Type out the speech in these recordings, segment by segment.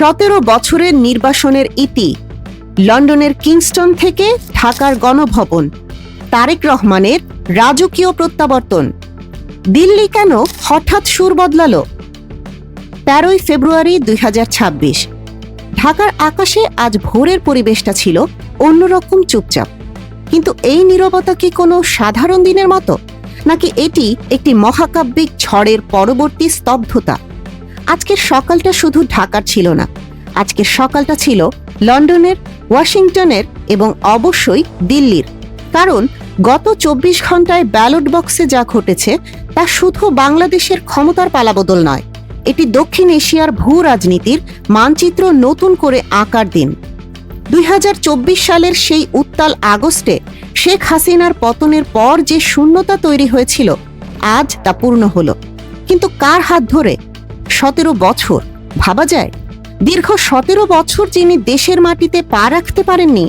17 বছরের নির্বাসনের ইতি, লন্ডনের কিংস্টন থেকে ঢাকার গণভবন, তারেক রহমানের রাজকীয় প্রত্যাবর্তন। দিল্লি কেন হঠাৎ সুর বদলালো? 13 ফেব্রুয়ারি 2026। ঢাকার আকাশে আজ ভোরের পরিবেশটা ছিল অন্যরকম চুপচাপ। কিন্তু এই নীরবতা কি কোনো সাধারণ দিনের মতো, নাকি এটি একটি মহাকাব্যিক ঝড়ের পরবর্তী স্তব্ধতা? আজকের সকালটা শুধু ঢাকার ছিল না, আজকের সকালটা ছিল লন্ডনের, ওয়াশিংটনের এবং অবশ্যই দিল্লির। কারণ গত 24 ঘন্টায় ব্যালট বক্সে যা ঘটেছে তা শুধু বাংলাদেশের ক্ষমতার পালাবদল নয়, এটি দক্ষিণ এশিয়ার ভূ রাজনীতির মানচিত্র নতুন করে আঁকার দিন। 2024 সালের সেই উত্তাল আগস্টে শেখ হাসিনার পতনের পর যে শূন্যতা তৈরি হয়েছিল, আজ তা পূর্ণ হলো। কিন্তু কার হাত ধরে? 17 বছর, ভাবা যায়? দীর্ঘ 17 বছর যিনি দেশের মাটিতে পা রাখতে পারেননি,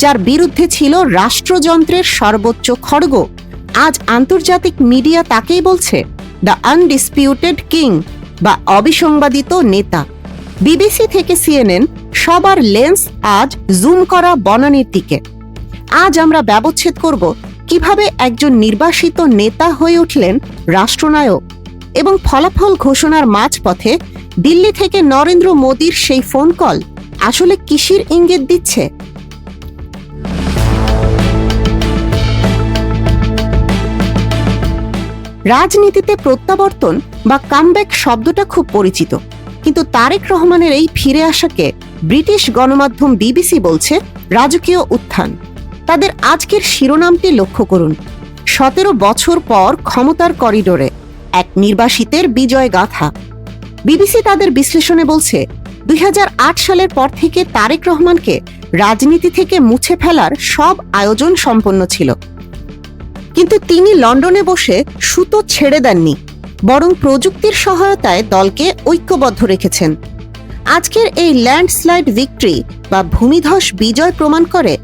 যার বিরুদ্ধে ছিল রাষ্ট্রযন্ত্রের সর্বোচ্চ খড়গ, আজ আন্তর্জাতিক মিডিয়া তাকেই বলছে দ্য আনডিসপিউটেড কিং বা অবিসংবাদিত নেতা। বিবিসি থেকে সিএনএন, সবার লেন্স আজ জুম করা বনানীর দিকে। আজ আমরা ব্যবচ্ছেদ করব কিভাবে একজন নির্বাসিত নেতা হয়ে উঠলেন রাষ্ট্রনায়ক, এবং ফলাফল ঘোষণার মাঝপথে দিল্লি থেকে নরেন্দ্র মোদীর সেই ফোন কল আসলে কিসের ইঙ্গিত দিচ্ছে। রাজনীতিতে প্রত্যাবর্তন বা কামব্যাক শব্দটা খুব পরিচিত, কিন্তু তারেক রহমানের এই ফিরে আসাকে ব্রিটিশ গণমাধ্যম বিবিসি বলছে রাজকীয় উত্থান। তাদের আজকের শিরোনামটি লক্ষ্য করুন, 17 বছর পর ক্ষমতার করিডোরে এক নির্বাসিতের বিজয় গাথা। বিবিসি তাদের বিশ্লেষণে বলছে 2008 সালের পর থেকে তারেক রহমানকে রাজনীতি থেকে মুছে ফেলার সব আয়োজন সম্পন্ন ছিল, কিন্তু তিনি লন্ডনে বসে সুতো ছেড়ে দেননি, বরং প্রযুক্তির সহায়তায় দলকে ঐক্যবদ্ধ রেখেছেন। আজকের এই ল্যান্ডস্লাইড ভিক্টরি বা ভূমিধস বিজয় প্রমাণ করে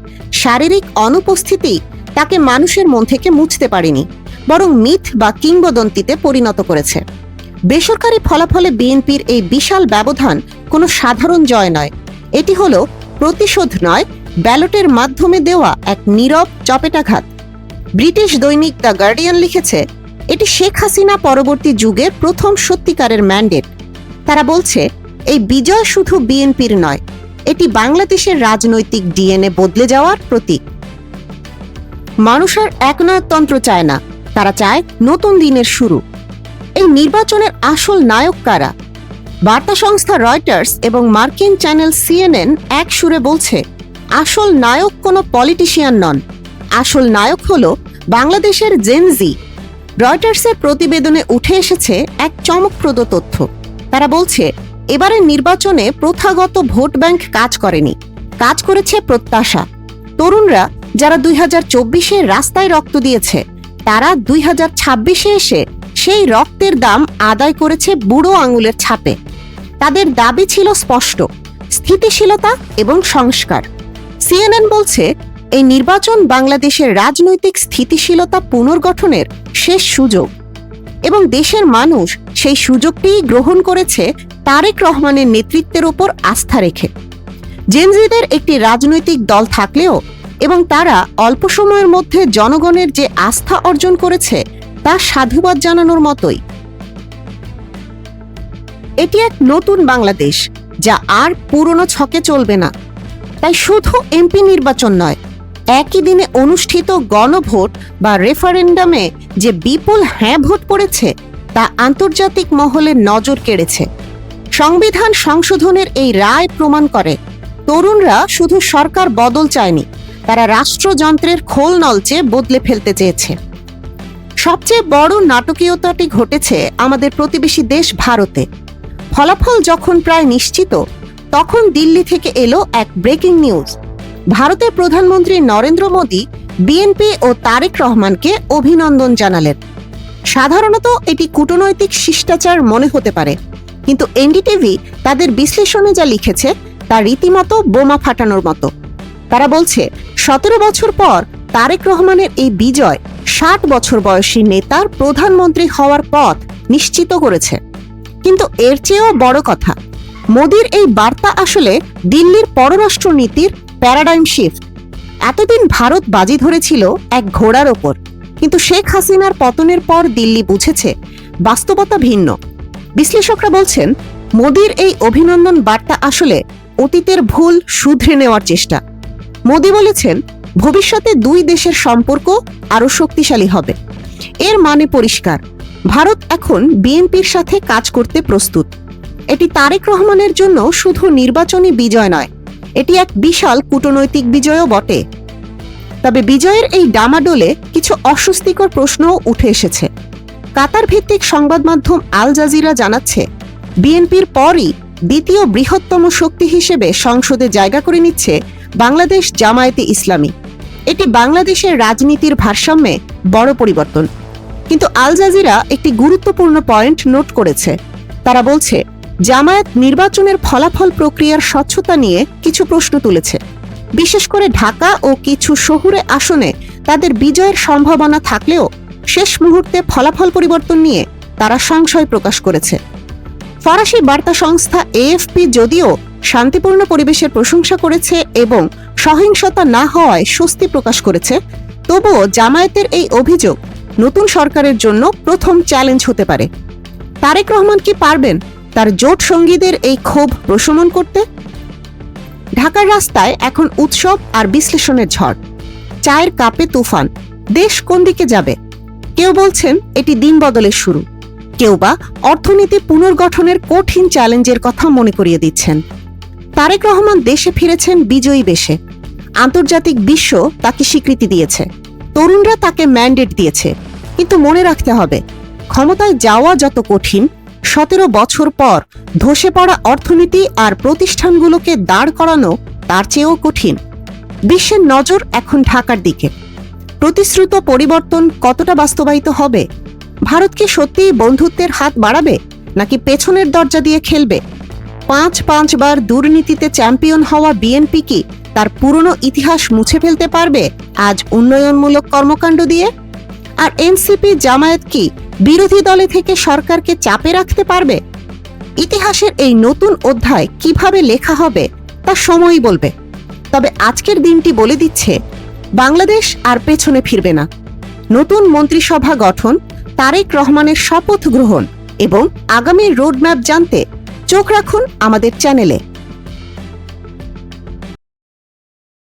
শারীরিক অনুপস্থিতি তাকে মানুষের মন থেকে মুছতে পারেনি, বরং মিথ বা কিংবদন্তিতে পরিণত করেছে। বেসরকারি ফলাফলে বিএনপির এই বিশাল ব্যবধান কোনো সাধারণ জয় নয়, এটি হলো প্রতিশোধ নয়, ব্যালটের মাধ্যমে দেওয়া এক নীরব চপেটাঘাত। ব্রিটিশ দৈনিক দ্য গার্ডিয়ান লিখেছে, এটি শেখ হাসিনা পরবর্তী যুগের প্রথম সত্যিকারের ম্যান্ডেট। তারা বলছে এই বিজয় শুধু বিএনপির নয়, এটি বাংলাদেশের রাজনৈতিক ডিএনএ বদলে যাওয়ার প্রতীক। মানুষ আর একনায়কতন্ত্র চায় না, তারা চায় নতুন দিনের শুরু। এই নির্বাচনের আসল নায়ক কারা? বার্তা সংস্থা রয়টার্স এবং মার্কিন চ্যানেল সিএনএন এক সুরে বলছে, আসল নায়ক কোনো পলিটিশিয়ান নন, আসল নায়ক হলো বাংলাদেশের জেনজি। রয়টার্সের প্রতিবেদনে উঠে এসেছে এক চমকপ্রদ তথ্য। তারা বলছে এবারের নির্বাচনে প্রথাগত ভোট ব্যাংক কাজ করেনি, কাজ করেছে প্রত্যাশা। তরুণরা যারা 2024-এ রাস্তায় রক্ত দিয়েছে, তারা 2026-এ এসে সেই রক্তের দাম আদায় করেছে বুড়ো আঙুলের ছাপে। তাদের দাবি ছিল স্পষ্ট, স্থিতিশীলতা এবং সংস্কার। সিএনএন বলছে এই নির্বাচন বাংলাদেশের রাজনৈতিক স্থিতিশীলতা পুনর্গঠনের শেষ সুযোগ, এবং দেশের মানুষ সেই সুযোগটিই গ্রহণ করেছে তারেক রহমানের নেতৃত্বের উপর আস্থা রেখে। জেনজিদের একটি রাজনৈতিক দল থাকলেও এবং তারা অল্প সময়ের মধ্যে জনগণের যে আস্থা অর্জন করেছে তা সাধুবাদ জানানোর মতোই। এটি এক নতুন বাংলাদেশ, যা আর পুরনো ছকে চলবে না। তাই শুধু এমপি নির্বাচন নয়, একই দিনে অনুষ্ঠিত গণভোট বা রেফারেন্ডামে যে বিপুল হ্যাঁ ভোট পড়েছে তা আন্তর্জাতিক মহলে নজর কেড়েছে। সংবিধান সংশোধনের এই রায় প্রমাণ করে তরুণরা শুধু সরকার বদল চায়নি, তারা রাষ্ট্রযন্ত্রের খোল নলচে বদলে ফেলতে চেয়েছে। সবচেয়ে বড় নাটকীয়তাটি ঘটেছে আমাদের প্রতিবেশী দেশ ভারতে। ফলাফল যখন প্রায় নিশ্চিত, তখন দিল্লি থেকে এলো এক ব্রেকিং নিউজ। ভারতের প্রধানমন্ত্রী নরেন্দ্র মোদী বিএনপি ও তারেক রহমানকে অভিনন্দন জানালেন। সাধারণত এটি কূটনৈতিক শিষ্টাচার মনে হতে পারে, কিন্তু এনডিটিভি তাদের বিশ্লেষণে যা লিখেছে তা রীতিমতো বোমা ফাটানোর মতো। তারা বলছে 17 বছর পর তারেক রহমানের এই বিজয় 60 বছর বয়সী নেতার প্রধানমন্ত্রী হওয়ার পথ নিশ্চিত করেছে। কিন্তু এর চেয়েও বড় কথা, মোদির এই বার্তা আসলে দিল্লির পররাষ্ট্র নীতির প্যারাডাইম শিফট। এতদিন ভারত বাজি ধরেছিল এক ঘোড়ার ওপর, কিন্তু শেখ হাসিনার পতনের পর দিল্লি বুঝেছে বাস্তবতা ভিন্ন। বিশ্লেষকরা বলছেন, মোদির এই অভিনন্দন বার্তা আসলে অতীতের ভুল শুধরে নেওয়ার চেষ্টা। মোদি বলেছেন, ভবিষ্যতে দুই দেশের সম্পর্ক আরও শক্তিশালী হবে। এর মানে পরিষ্কার, ভারত এখন বিএনপির সাথে কাজ করতে প্রস্তুত। এটি তারেক রহমানের জন্য শুধু নির্বাচনী বিজয় নয়, এটি এক বিশাল কূটনৈতিক বিজয়ও বটে। তবে বিজয়ের এই ডামাডোলে কিছু অস্বস্তিকর প্রশ্নও উঠে এসেছে। কাতার ভিত্তিক সংবাদ মাধ্যম আল জাজিরা জানাচ্ছে, বিএনপির পরই দ্বিতীয় বৃহত্তম শক্তি হিসেবে সংসদে জায়গা করে নিচ্ছে বাংলাদেশ জামায়াতে ইসলামী। এটি বাংলাদেশের রাজনীতির ভারসাম্যে বড় পরিবর্তন। কিন্তু আল জাজিরা একটি গুরুত্বপূর্ণ পয়েন্ট নোট করেছে। তারা বলছে, জামায়াত নির্বাচনের ফলাফল প্রক্রিয়ার স্বচ্ছতা নিয়ে কিছু প্রশ্ন তুলেছে। বিশেষ করে ঢাকা ও কিছু শহুরে আসনে তাদের বিজয়ের সম্ভাবনা থাকলেও শেষ মুহূর্তে ফলাফল পরিবর্তন নিয়ে তারা সংশয় প্রকাশ করেছে। ফরাসি বার্তা সংস্থা এএফপি যদিও শান্তিপূর্ণ পরিবেশের প্রশংসা করেছে এবং সহিংসতা না হওয়ায় স্বস্তি প্রকাশ করেছে, তবুও জামায়াতের এই অভিযোগ নতুন সরকারের জন্য প্রথম চ্যালেঞ্জ হতে পারে। তারেক রহমান কি পারবেন তার জোট সঙ্গীদের এই ক্ষোভ প্রশমন করতে? ঢাকার রাস্তায় এখন উৎসব আর বিশ্লেষণের ঝড়। চায়ের কাপে তুফান। দেশ কোন দিকে যাবে? কেউ বলছেন এটি দিন বদলের শুরু, কেউ বা অর্থনীতি পুনর্গঠনের কঠিন চ্যালেঞ্জের কথা মনে করিয়ে দিচ্ছেন। তারেক রহমান দেশে ফিরেছেন বিজয়ী বেশে। আন্তর্জাতিক বিশ্ব তাকে স্বীকৃতি দিয়েছে, তরুণরা তাকে ম্যান্ডেট দিয়েছে। কিন্তু মনে রাখতে হবে, ক্ষমতায় যাওয়া যত কঠিন, 17 বছর পর ধসে পড়া অর্থনীতি আর প্রতিষ্ঠানগুলোকে দাঁড় করানো তার চেয়েও কঠিন। বিশ্বের নজর এখন ঢাকার দিকে। প্রতিশ্রুত পরিবর্তন কতটা বাস্তবায়িত হবে? ভারত কি সত্যিই বন্ধুত্বের হাত বাড়াবে, নাকি পেছনের দরজা দিয়ে খেলবে? 5 বার দুর্নীতিতে চ্যাম্পিয়ন হওয়া বিএনপি কি তার পুরনো ইতিহাস মুছে ফেলতে পারবে আজ উন্নয়নমূলক কর্মকাণ্ড দিয়ে? আর এনসিপি জামায়াত কি বিরোধী দলে থেকে সরকারকে চাপে রাখতে পারবে? ইতিহাসের এই নতুন অধ্যায় কিভাবে লেখা হবে তা সময়ই বলবে। তবে আজকের দিনটি বলে দিচ্ছে, বাংলাদেশ আর পেছনে ফিরবে না। নতুন মন্ত্রিসভা গঠন, তারেক রহমানের শপথ গ্রহণ এবং আগামী রোডম্যাপ জানতে চোখ রাখুন আমাদের চ্যানেলে।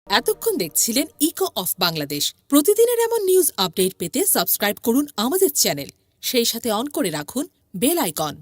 এতক্ষণ দেখছিলেন ইকো অফ বাংলাদেশ। প্রতিদিনের এমন নিউজ আপডেট পেতে সাবস্ক্রাইব করুন আমাদের চ্যানেল, সেই সাথে অন করে রাখুন বেল আইকন।